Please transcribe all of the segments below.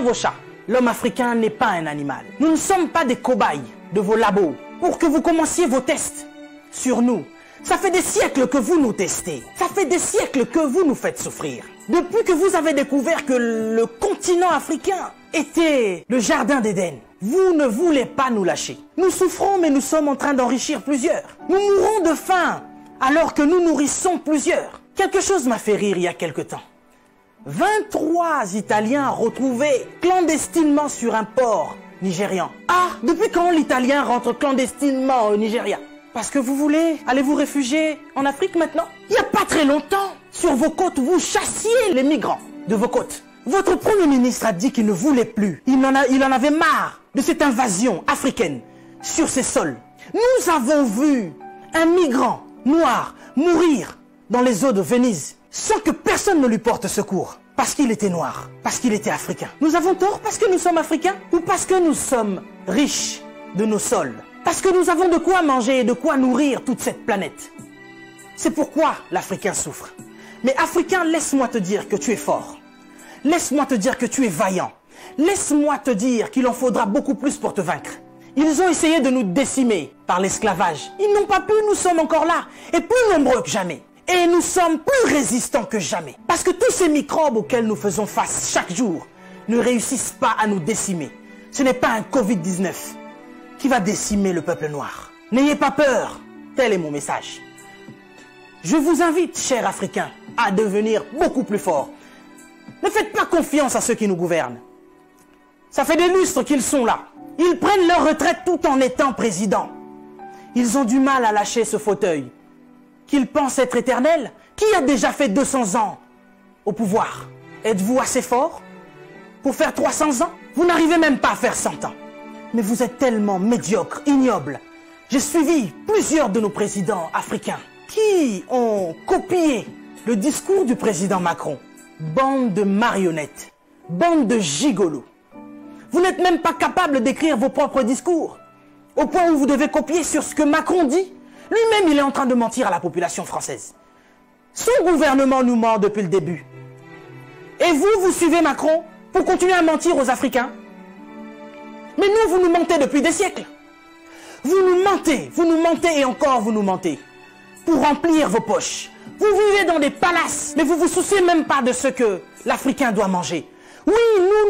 vos chats. L'homme africain n'est pas un animal. Nous ne sommes pas des cobayes de vos labos pour que vous commenciez vos tests sur nous. Ça fait des siècles que vous nous testez. Ça fait des siècles que vous nous faites souffrir. Depuis que vous avez découvert que le continent africain était le jardin d'Éden, vous ne voulez pas nous lâcher. Nous souffrons, mais nous sommes en train d'enrichir plusieurs. Nous mourons de faim alors que nous nourrissons plusieurs. Quelque chose m'a fait rire il y a quelque temps. 23 Italiens retrouvés clandestinement sur un port nigérian. Ah, depuis quand l'Italien rentre clandestinement au Nigeria? Parce que vous voulez aller vous réfugier en Afrique maintenant? Il n'y a pas très longtemps, sur vos côtes, vous chassiez les migrants de vos côtes. Votre Premier ministre a dit qu'il ne voulait plus. Il en avait marre de cette invasion africaine sur ses sols. Nous avons vu un migrant noir mourir dans les eaux de Venise sans que personne ne lui porte secours. Parce qu'il était noir, parce qu'il était africain. Nous avons tort parce que nous sommes africains ou parce que nous sommes riches de nos sols? Parce que nous avons de quoi manger et de quoi nourrir toute cette planète. C'est pourquoi l'Africain souffre. Mais Africain, laisse-moi te dire que tu es fort. Laisse-moi te dire que tu es vaillant. Laisse-moi te dire qu'il en faudra beaucoup plus pour te vaincre. Ils ont essayé de nous décimer par l'esclavage. Ils n'ont pas pu, nous sommes encore là, et plus nombreux que jamais. Et nous sommes plus résistants que jamais. Parce que tous ces microbes auxquels nous faisons face chaque jour ne réussissent pas à nous décimer. Ce n'est pas un Covid-19 qui va décimer le peuple noir. N'ayez pas peur, tel est mon message. Je vous invite, chers Africains, à devenir beaucoup plus forts. Ne faites pas confiance à ceux qui nous gouvernent. Ça fait des lustres qu'ils sont là. Ils prennent leur retraite tout en étant présidents. Ils ont du mal à lâcher ce fauteuil qu'ils pensent être éternel. Qui a déjà fait 200 ans au pouvoir? Êtes-vous assez fort pour faire 300 ans? Vous n'arrivez même pas à faire 100 ans. Mais vous êtes tellement médiocre, ignoble. J'ai suivi plusieurs de nos présidents africains qui ont copié le discours du président Macron. Bande de marionnettes, bande de gigolos. Vous n'êtes même pas capable d'écrire vos propres discours, au point où vous devez copier sur ce que Macron dit. Lui-même, il est en train de mentir à la population française. Son gouvernement nous ment depuis le début. Et vous, vous suivez Macron pour continuer à mentir aux Africains? Mais nous, vous nous mentez depuis des siècles. Vous nous mentez et encore vous nous mentez. Pour remplir vos poches. Vous vivez dans des palaces, mais vous vous souciez même pas de ce que l'Africain doit manger. Oui,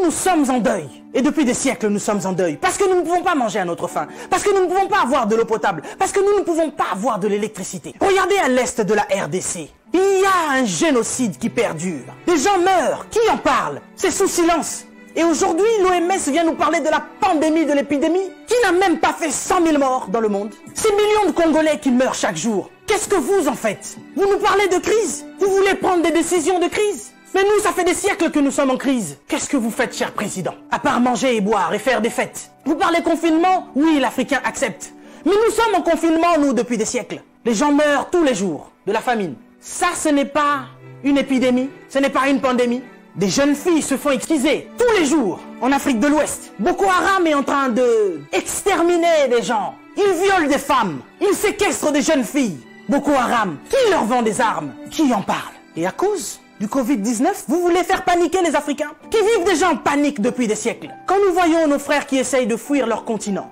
nous sommes en deuil. Et depuis des siècles, nous sommes en deuil. Parce que nous ne pouvons pas manger à notre faim. Parce que nous ne pouvons pas avoir de l'eau potable. Parce que nous ne pouvons pas avoir de l'électricité. Regardez à l'est de la RDC. Il y a un génocide qui perdure. Des gens meurent. Qui en parle? C'est sous silence. Et aujourd'hui, l'OMS vient nous parler de la pandémie, de l'épidémie, qui n'a même pas fait 100 000 morts dans le monde. Ces millions de Congolais qui meurent chaque jour. Qu'est-ce que vous en faites? Vous nous parlez de crise? Vous voulez prendre des décisions de crise? Mais nous, ça fait des siècles que nous sommes en crise. Qu'est-ce que vous faites, cher président? À part manger et boire et faire des fêtes. Vous parlez confinement? Oui, l'Africain accepte. Mais nous sommes en confinement, nous, depuis des siècles. Les gens meurent tous les jours de la famine. Ça, ce n'est pas une épidémie, ce n'est pas une pandémie. Des jeunes filles se font exciser tous les jours en Afrique de l'Ouest. Boko Haram est en train de exterminer des gens. Ils violent des femmes. Ils séquestrent des jeunes filles. Boko Haram, qui leur vend des armes? Qui en parle? Et à cause du Covid-19, vous voulez faire paniquer les Africains qui vivent déjà en panique depuis des siècles. Quand nous voyons nos frères qui essayent de fuir leur continent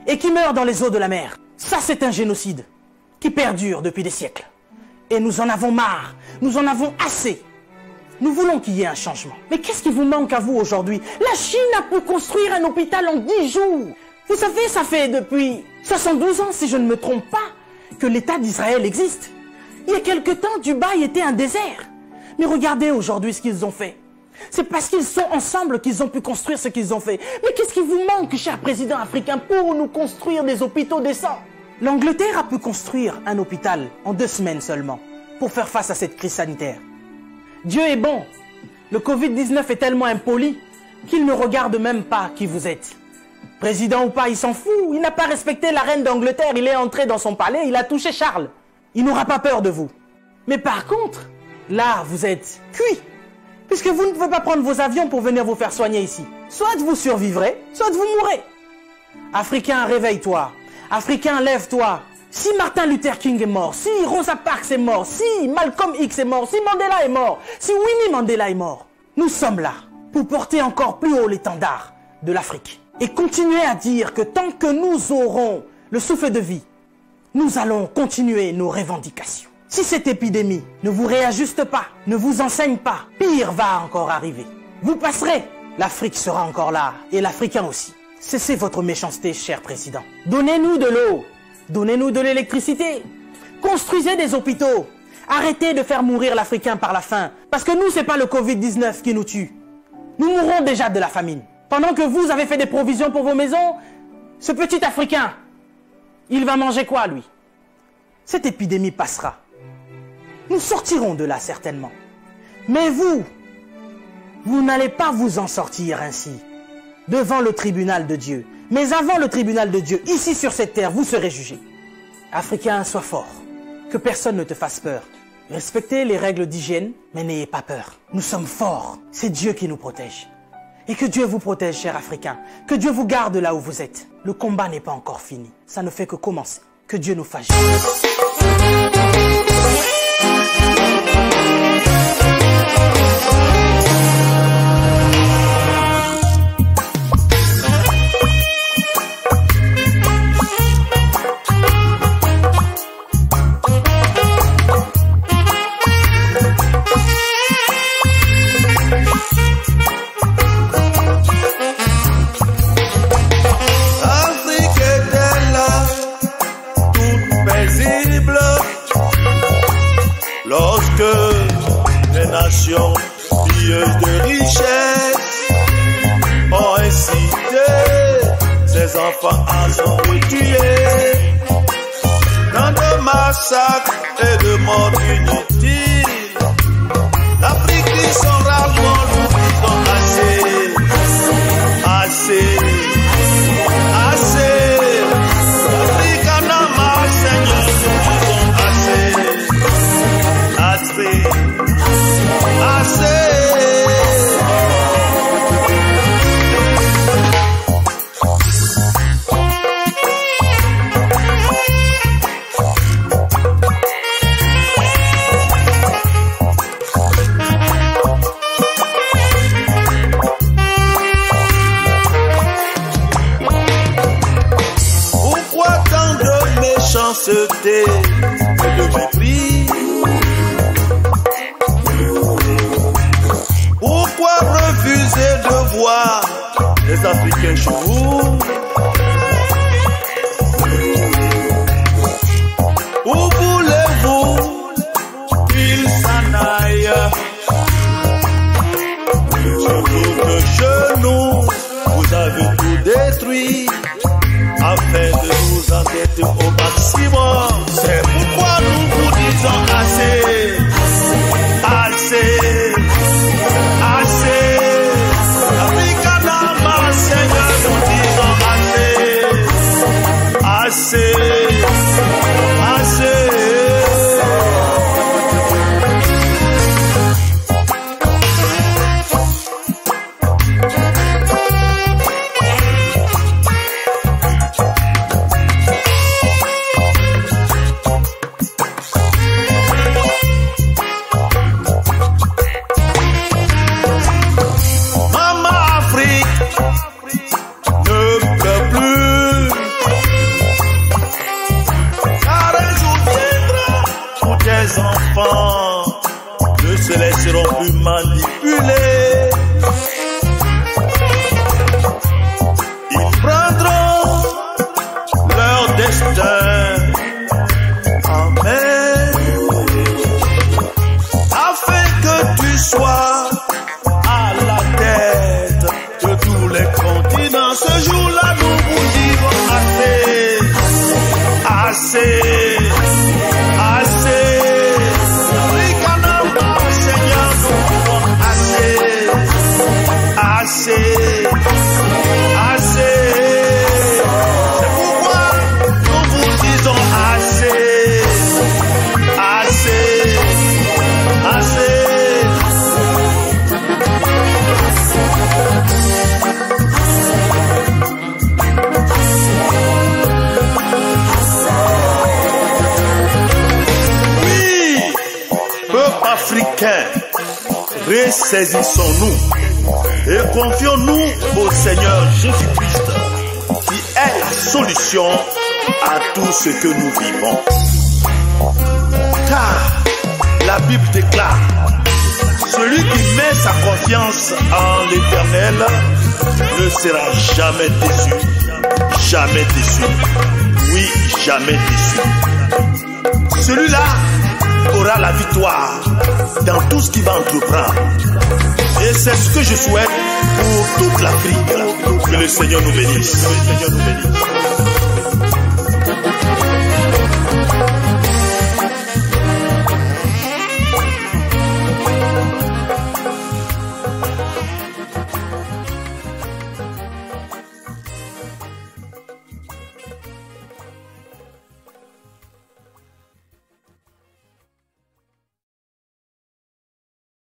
et qui meurent dans les eaux de la mer, ça c'est un génocide qui perdure depuis des siècles. Et nous en avons marre, nous en avons assez. Nous voulons qu'il y ait un changement. Mais qu'est-ce qui vous manque à vous aujourd'hui? La Chine a pu construire un hôpital en 10 jours. Vous savez, ça fait depuis 72 ans, si je ne me trompe pas, que l'État d'Israël existe. Il y a quelque temps, Dubaï était un désert. Mais regardez aujourd'hui ce qu'ils ont fait. C'est parce qu'ils sont ensemble qu'ils ont pu construire ce qu'ils ont fait. Mais qu'est-ce qui vous manque, cher président africain, pour nous construire des hôpitaux décents? L'Angleterre a pu construire un hôpital en 2 semaines seulement pour faire face à cette crise sanitaire. Dieu est bon. Le Covid-19 est tellement impoli qu'il ne regarde même pas qui vous êtes. Président ou pas, il s'en fout. Il n'a pas respecté la reine d'Angleterre. Il est entré dans son palais, il a touché Charles. Il n'aura pas peur de vous. Mais par contre, là, vous êtes cuit. Puisque vous ne pouvez pas prendre vos avions pour venir vous faire soigner ici. Soit vous survivrez, soit vous mourrez. Africain, réveille-toi. Africain, lève-toi. Si Martin Luther King est mort, si Rosa Parks est mort, si Malcolm X est mort, si Mandela est mort, si Winnie Mandela est mort, nous sommes là. pour porter encore plus haut l'étendard de l'Afrique. Et continuer à dire que tant que nous aurons le souffle de vie, nous allons continuer nos revendications. Si cette épidémie ne vous réajuste pas, ne vous enseigne pas, pire va encore arriver. Vous passerez, l'Afrique sera encore là, et l'Africain aussi. Cessez votre méchanceté, cher président. Donnez-nous de l'eau, donnez-nous de l'électricité, construisez des hôpitaux. Arrêtez de faire mourir l'Africain par la faim, parce que nous, c'est pas le Covid-19 qui nous tue. Nous mourrons déjà de la famine. Pendant que vous avez fait des provisions pour vos maisons, ce petit Africain, il va manger quoi, lui? Cette épidémie passera. Nous sortirons de là, certainement. Mais vous n'allez pas vous en sortir ainsi, devant le tribunal de Dieu. Mais avant le tribunal de Dieu, ici sur cette terre, vous serez jugés. Africains, sois forts. Que personne ne te fasse peur. Respectez les règles d'hygiène, mais n'ayez pas peur. Nous sommes forts. C'est Dieu qui nous protège. Et que Dieu vous protège, chers Africains. Que Dieu vous garde là où vous êtes. Le combat n'est pas encore fini. Ça ne fait que commencer. Que Dieu nous fasse. Lorsque les nations pilleuses de richesses ont incité ses enfants à s'entretuer dans de massacres et de morts inutiles, l'Afrique dit son ras-le-bol, nous disons assez. L'Afrique en a marre, Seigneur, nous disons Pourquoi tant de méchanceté et de mépris? Pourquoi refuser de voir les Africains chez vous? Où voulez-vous qu'ils s'en aillent? Surtout que chez nous, vous avez tout détruit afin de nous endetter au maximum. C'est pourquoi nous vous disons assez. L'Afrique en a marre, Seigneur, nous disons assez. Enfants ne se laisseront plus manipuler. Ils prendront leur destin en main afin que tu sois à la tête de tous les continents. Ce jour-là, nous vous dirons assez. C'est pourquoi nous vous disons assez. Oui, peuple africain, ressaisissons-nous. et confions-nous au Seigneur Jésus-Christ, qui est la solution à tout ce que nous vivons. Car la Bible déclare, celui qui met sa confiance en l'Éternel ne sera jamais déçu. Jamais déçu. Oui, jamais déçu. Celui-là aura la victoire dans tout ce qu'il va entreprendre. Et c'est ce que je souhaite pour toute l'Afrique. Que le Seigneur nous bénisse. Que le Seigneur nous bénisse.